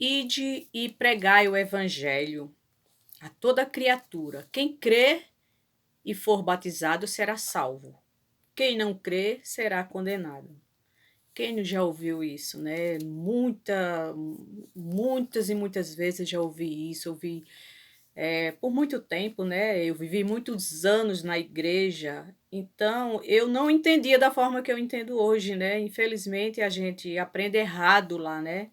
Ide e pregai o evangelho a toda criatura. Quem crer e for batizado será salvo. Quem não crer será condenado. Quem não já ouviu isso, né? Muitas e muitas vezes já ouvi isso. Ouvi por muito tempo, né? Eu vivi muitos anos na igreja, então eu não entendia da forma que eu entendo hoje, né? Infelizmente a gente aprende errado lá, né?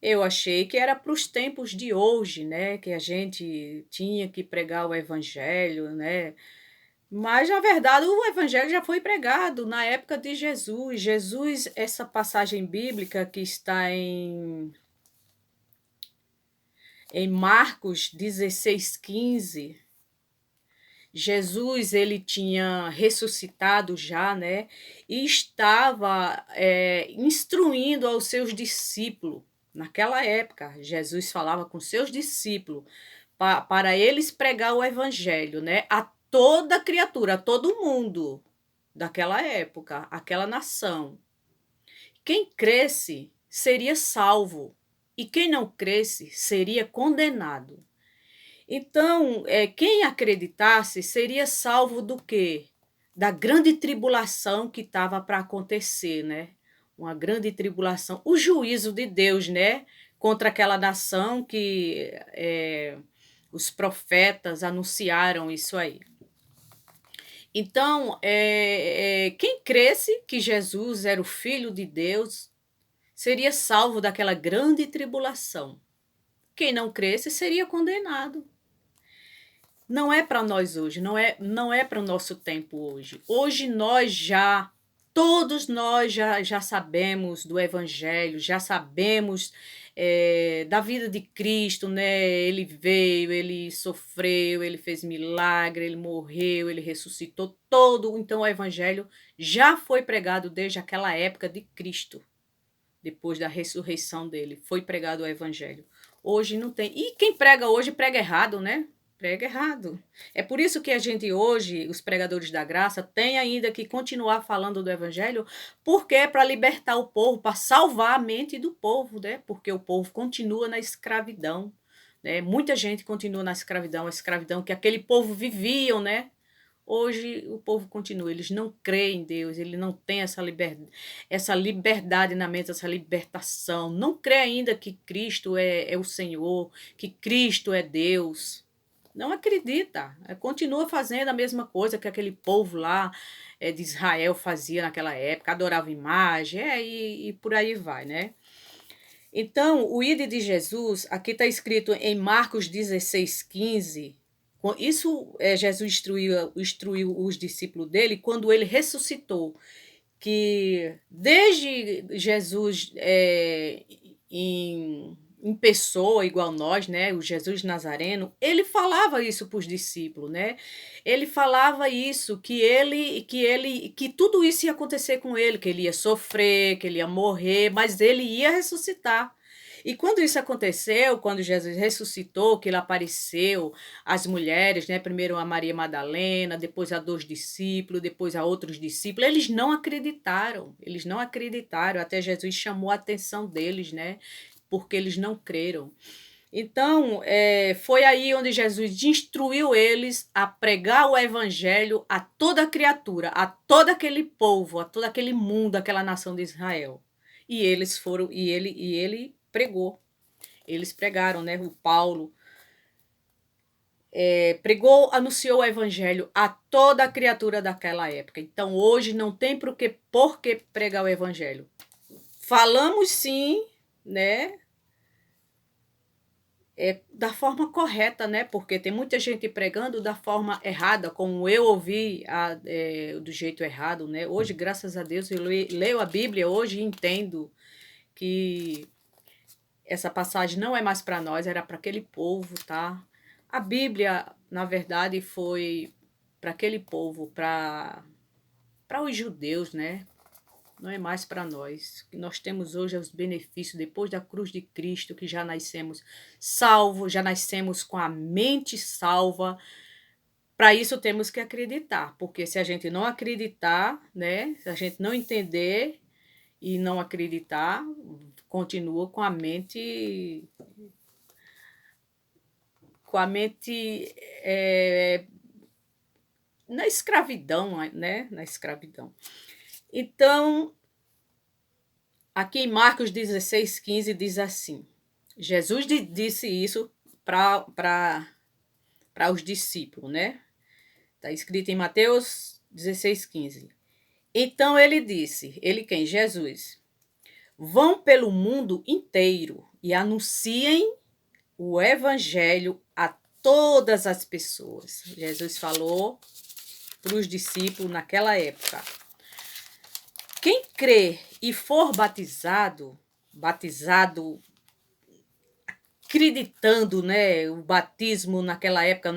Eu achei que era para os tempos de hoje, né? Que a gente tinha que pregar o evangelho, né? Mas, na verdade, o evangelho já foi pregado na época de Jesus. Jesus, essa passagem bíblica que está em Marcos 16:15, Jesus, ele tinha ressuscitado já, né? E estava instruindo aos seus discípulos. Naquela época, Jesus falava com seus discípulos para eles pregar o evangelho, né? A toda criatura, a todo mundo daquela época, aquela nação. Quem cresce seria salvo, e quem não cresce seria condenado. Então, quem acreditasse seria salvo do quê? Da grande tribulação que estava para acontecer, né? Uma grande tribulação, o juízo de Deus, né? Contra aquela nação que os profetas anunciaram isso aí. Então, quem cresce que Jesus era o Filho de Deus seria salvo daquela grande tribulação. Quem não cresce seria condenado. Não é para nós hoje, não é para o nosso tempo hoje. Hoje todos nós já sabemos do Evangelho, já sabemos da vida de Cristo, né? Ele veio, ele sofreu, ele fez milagre, ele morreu, ele ressuscitou todo. Então o Evangelho já foi pregado desde aquela época de Cristo. Depois da ressurreição dele, foi pregado o Evangelho. Hoje não tem. E quem prega hoje prega errado, né? Prega errado. É por isso que a gente hoje, os pregadores da graça, tem ainda que continuar falando do evangelho, porque é para libertar o povo, para salvar a mente do povo, né? Porque o povo continua na escravidão, né? Muita gente continua na escravidão, a escravidão que aquele povo viviam, né? Hoje o povo continua, eles não creem em Deus, ele não tem essa liberdade na mente, essa libertação, não crê ainda que Cristo é o Senhor, que Cristo é Deus. Não acredita, continua fazendo a mesma coisa que aquele povo lá de Israel fazia naquela época, adorava imagem, e por aí vai, né? Então, o ide de Jesus, aqui está escrito em Marcos 16:15. Isso Jesus instruiu os discípulos dele quando ele ressuscitou, que desde Jesus em pessoa, igual nós, né, o Jesus Nazareno, ele falava isso para os discípulos, né? Ele falava isso, que tudo isso ia acontecer com ele, que ele ia sofrer, que ele ia morrer, mas ele ia ressuscitar. E quando isso aconteceu, quando Jesus ressuscitou, que ele apareceu às mulheres, né? Primeiro a Maria Madalena, depois a 2 discípulos, depois a outros discípulos, eles não acreditaram, até Jesus chamou a atenção deles, né? Porque eles não creram. Então, foi aí onde Jesus instruiu eles a pregar o evangelho a toda criatura, a todo aquele povo, a todo aquele mundo, aquela nação de Israel. E eles foram, e ele pregou. Eles pregaram, né? O Paulo pregou, anunciou o evangelho a toda criatura daquela época. Então, hoje não tem por que pregar o evangelho. Falamos sim, né? Da forma correta, né? Porque tem muita gente pregando da forma errada, como eu ouvi do jeito errado, né? Hoje, graças a Deus, eu leio a Bíblia hoje e entendo que essa passagem não é mais para nós, era para aquele povo, tá? A Bíblia, na verdade, foi para aquele povo, para os judeus, né? Não é mais para nós. O que nós temos hoje é os benefícios depois da cruz de Cristo, que já nascemos salvos, já nascemos com a mente salva. Para isso temos que acreditar, porque se a gente não acreditar, né, se a gente não entender e não acreditar, continua com a mente na escravidão, né? Na escravidão. Então, aqui em Marcos 16:15 diz assim: Jesus disse isso para os discípulos, né? Está escrito em Mateus 16:15. Então ele disse, ele quem? Jesus. Vão pelo mundo inteiro e anunciem o evangelho a todas as pessoas. Jesus falou para os discípulos naquela época. Quem crer e for batizado acreditando, né, o batismo naquela época,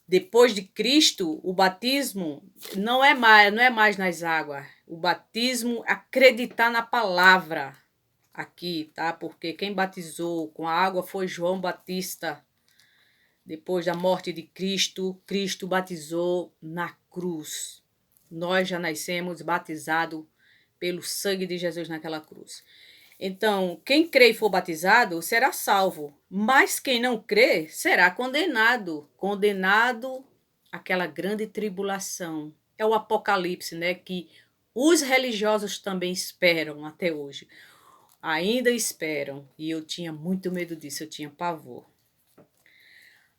depois de Cristo, o batismo não é mais nas águas. O batismo, acreditar na palavra aqui, tá? Porque quem batizou com a água foi João Batista. Depois da morte de Cristo, Cristo batizou na cruz. Nós já nascemos batizados pelo sangue de Jesus naquela cruz. Então, quem crê e for batizado será salvo, mas quem não crê será condenado. Condenado àquela grande tribulação. É o Apocalipse, né? Que os religiosos também esperam até hoje. Ainda esperam. E eu tinha muito medo disso, eu tinha pavor.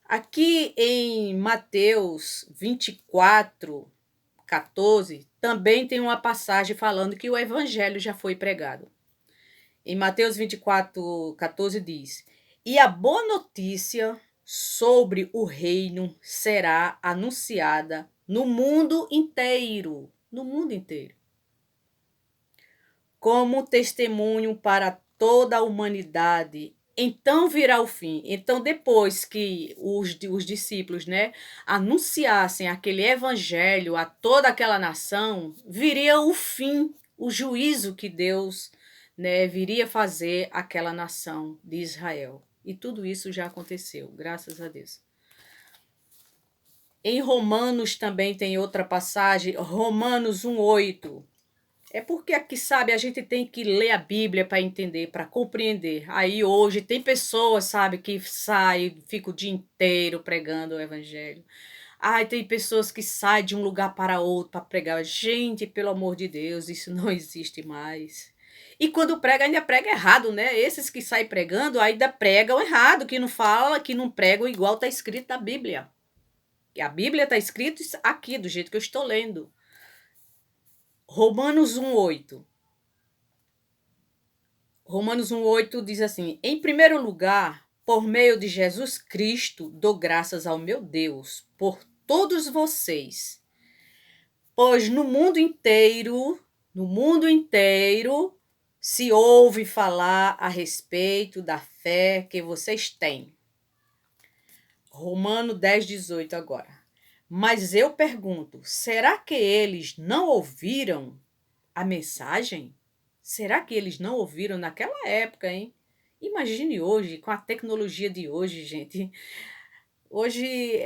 Aqui em Mateus 24:14, também tem uma passagem falando que o evangelho já foi pregado. Em Mateus 24:14 diz: E a boa notícia sobre o reino será anunciada no mundo inteiro. No mundo inteiro. Como testemunho para toda a humanidade. Então virá o fim. Então, depois que os discípulos, né, anunciassem aquele evangelho a toda aquela nação, viria o fim, o juízo que Deus, né, viria fazer aquela nação de Israel. E tudo isso já aconteceu, graças a Deus. Em Romanos também tem outra passagem, Romanos 1:8. É porque aqui, sabe, a gente tem que ler a Bíblia para entender, para compreender. Aí hoje tem pessoas, sabe, que saem, ficam o dia inteiro pregando o evangelho. Ai, tem pessoas que saem de um lugar para outro para pregar. Gente, pelo amor de Deus, isso não existe mais. E quando prega, ainda prega errado, né? Esses que saem pregando ainda pregam errado, que não fala, que não pregam igual está escrito na Bíblia. E a Bíblia está escrito aqui, do jeito que eu estou lendo. Romanos 1:8. Romanos 1:8 diz assim: Em primeiro lugar, por meio de Jesus Cristo, dou graças ao meu Deus por todos vocês, pois no mundo inteiro, se ouve falar a respeito da fé que vocês têm. Romano 10:18 agora. Mas eu pergunto, será que eles não ouviram a mensagem? Será que eles não ouviram naquela época, hein? Imagine hoje, com a tecnologia de hoje, gente. Hoje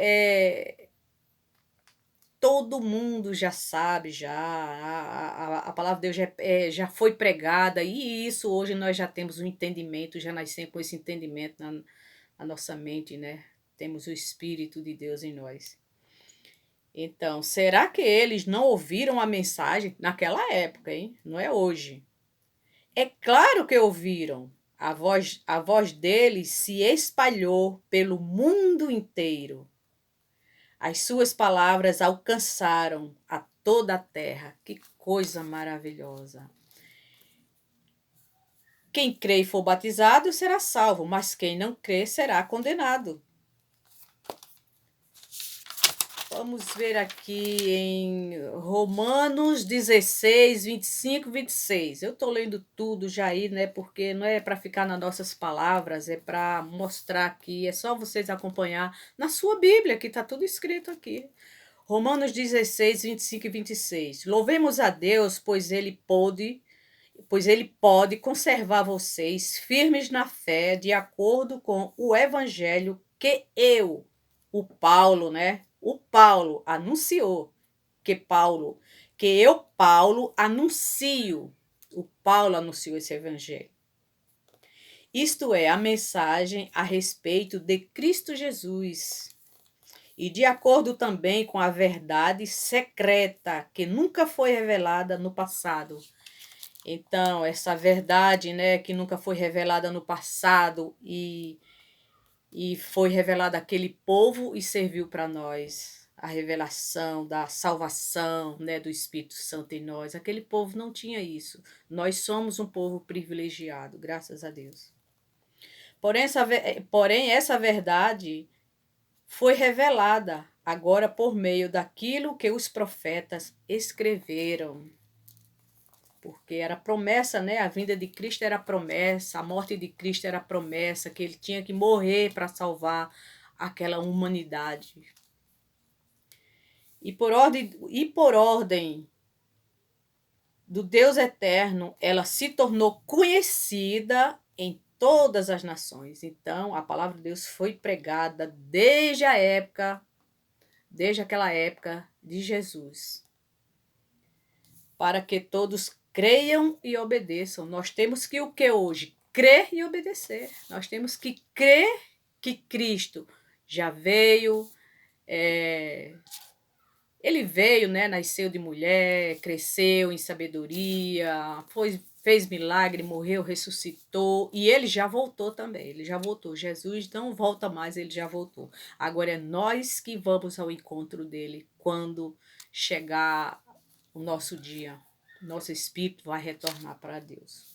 todo mundo já sabe, já a palavra de Deus já foi pregada, e isso hoje nós já temos um entendimento, já nascemos com esse entendimento na nossa mente, né? Temos o Espírito de Deus em nós. Então, será que eles não ouviram a mensagem naquela época, hein? Não é hoje. É claro que ouviram. A voz deles se espalhou pelo mundo inteiro. As suas palavras alcançaram a toda a terra. Que coisa maravilhosa. Quem crê e for batizado será salvo, mas quem não crê será condenado. Vamos ver aqui em Romanos 16, 25, 26. Eu estou lendo tudo já aí, né? Porque não é para ficar nas nossas palavras, é para mostrar aqui. É só vocês acompanhar na sua Bíblia, que está tudo escrito aqui. Romanos 16, 25 e 26. Louvemos a Deus, pois ele pode conservar vocês firmes na fé, de acordo com o evangelho que o Paulo, né? O Paulo anunciou que Paulo anuncio o Paulo anunciou esse evangelho. Isto é, a mensagem a respeito de Cristo Jesus. E de acordo também com a verdade secreta que nunca foi revelada no passado. Então, essa verdade, né, que nunca foi revelada no passado e foi revelada àquele povo e serviu para nós. A revelação da salvação, né, do Espírito Santo em nós. Aquele povo não tinha isso. Nós somos um povo privilegiado, graças a Deus. Porém, essa verdade foi revelada agora por meio daquilo que os profetas escreveram. Porque era promessa, né? A vinda de Cristo era promessa, a morte de Cristo era promessa, que ele tinha que morrer para salvar aquela humanidade. E por ordem do Deus eterno, ela se tornou conhecida em todas as nações. Então, a palavra de Deus foi pregada desde aquela época de Jesus, para que todos creiam e obedeçam. Nós temos que o que hoje? Crer e obedecer. Nós temos que crer que Cristo já veio, ele veio, né, nasceu de mulher, cresceu em sabedoria, fez milagre, morreu, ressuscitou e ele já voltou também. Ele já voltou. Jesus não volta mais, ele já voltou. Agora é nós que vamos ao encontro dele quando chegar o nosso dia. Nosso espírito vai retornar para Deus.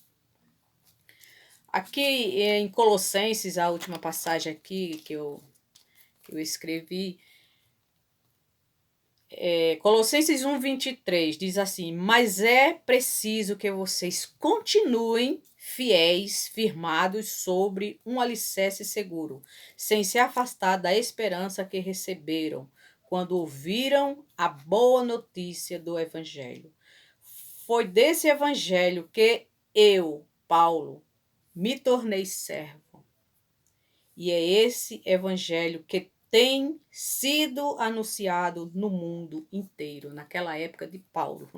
Aqui em Colossenses, a última passagem aqui que eu escrevi, Colossenses 1:23 diz assim: mas é preciso que vocês continuem fiéis, firmados sobre um alicerce seguro, sem se afastar da esperança que receberam quando ouviram a boa notícia do Evangelho. Foi desse Evangelho que eu, Paulo, me tornei servo. E é esse Evangelho que tem sido anunciado no mundo inteiro, naquela época de Paulo.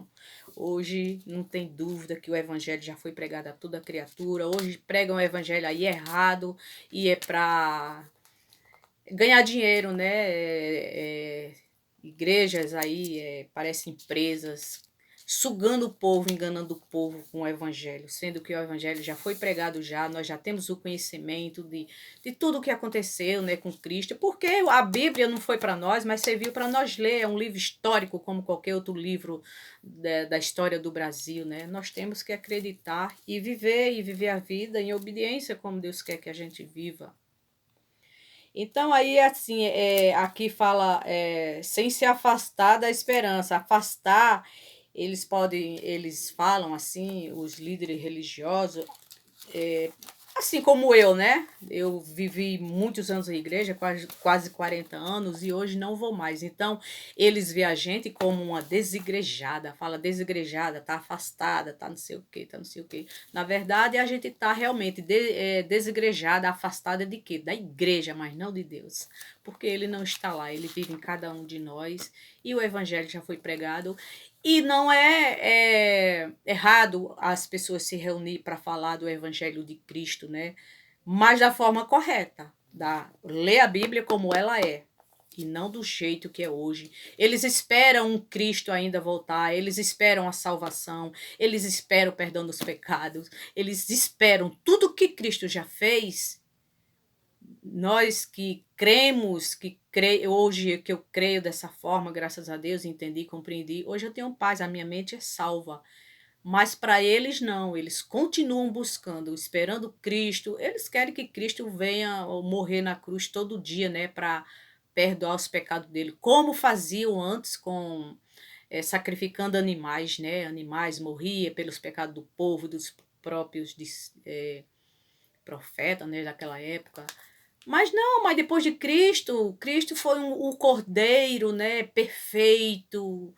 Hoje não tem dúvida que o evangelho já foi pregado a toda criatura. Hoje pregam o evangelho aí errado e é para ganhar dinheiro, né? Igrejas aí, parecem empresas sugando o povo, enganando o povo com o evangelho, sendo que o evangelho já foi pregado já, nós já temos o conhecimento de tudo o que aconteceu, né, com Cristo, porque a Bíblia não foi para nós, mas serviu para nós ler, é um livro histórico como qualquer outro livro da história do Brasil, né, nós temos que acreditar e viver a vida em obediência como Deus quer que a gente viva. Então, aí, assim, aqui fala, sem se afastar da esperança. Afastar, eles falam assim, os líderes religiosos, assim como eu, né? Eu vivi muitos anos na igreja, quase 40 anos, e hoje não vou mais. Então, eles veem a gente como uma desigrejada. Fala desigrejada, tá afastada, tá não sei o quê, tá não sei o quê. Na verdade, a gente tá realmente desigrejada, afastada de quê? Da igreja, mas não de Deus. Porque ele não está lá, ele vive em cada um de nós, e o evangelho já foi pregado. E não é errado as pessoas se reunir para falar do Evangelho de Cristo, né? Mas da forma correta, ler a Bíblia como ela é, e não do jeito que é hoje. Eles esperam um Cristo ainda voltar, eles esperam a salvação, eles esperam o perdão dos pecados, eles esperam tudo que Cristo já fez. Nós que cremos, hoje que eu creio dessa forma, graças a Deus, entendi, compreendi, hoje eu tenho paz, a minha mente é salva. Mas para eles não, eles continuam buscando, esperando Cristo, eles querem que Cristo venha morrer na cruz todo dia, né, para perdoar os pecados dele, como faziam antes com sacrificando animais, né, animais morria pelos pecados do povo, dos próprios profetas, né, daquela época. Mas não, mas depois de Cristo, Cristo foi o Cordeiro, né, perfeito,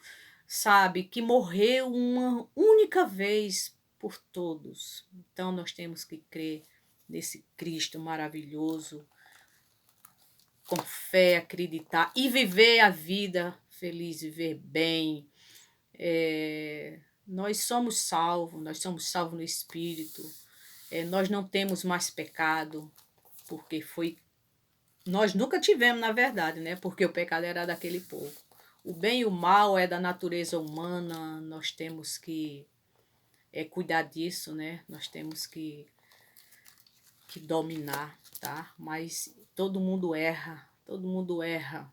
sabe, que morreu uma única vez por todos. Então nós temos que crer nesse Cristo maravilhoso, com fé, acreditar e viver a vida feliz, viver bem, nós somos salvos no Espírito. Nós não temos mais pecado, porque nós nunca tivemos, na verdade, né? Porque o pecado era daquele povo. O bem e o mal é da natureza humana, nós temos que cuidar disso, né? Nós temos que dominar, tá? Mas todo mundo erra, todo mundo erra.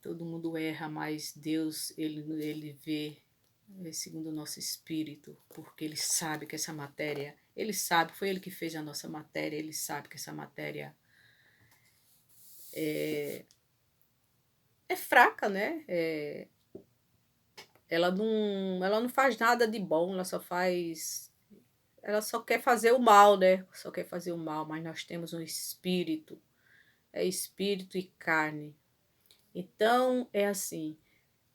Todo mundo erra, mas Deus, ele vê segundo o nosso espírito, porque ele sabe que essa matéria, ele sabe, foi ele que fez a nossa matéria, ele sabe que essa matéria é fraca, né? Ela não faz nada de bom, ela só quer fazer o mal, né? Só quer fazer o mal, mas nós temos um espírito, é espírito e carne. Então, é assim,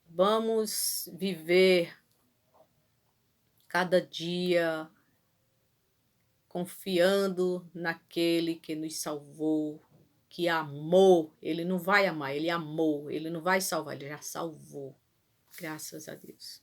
vamos viver cada dia confiando naquele que nos salvou, que amou. Ele não vai amar, ele amou. Ele não vai salvar, ele já salvou. Graças a Deus.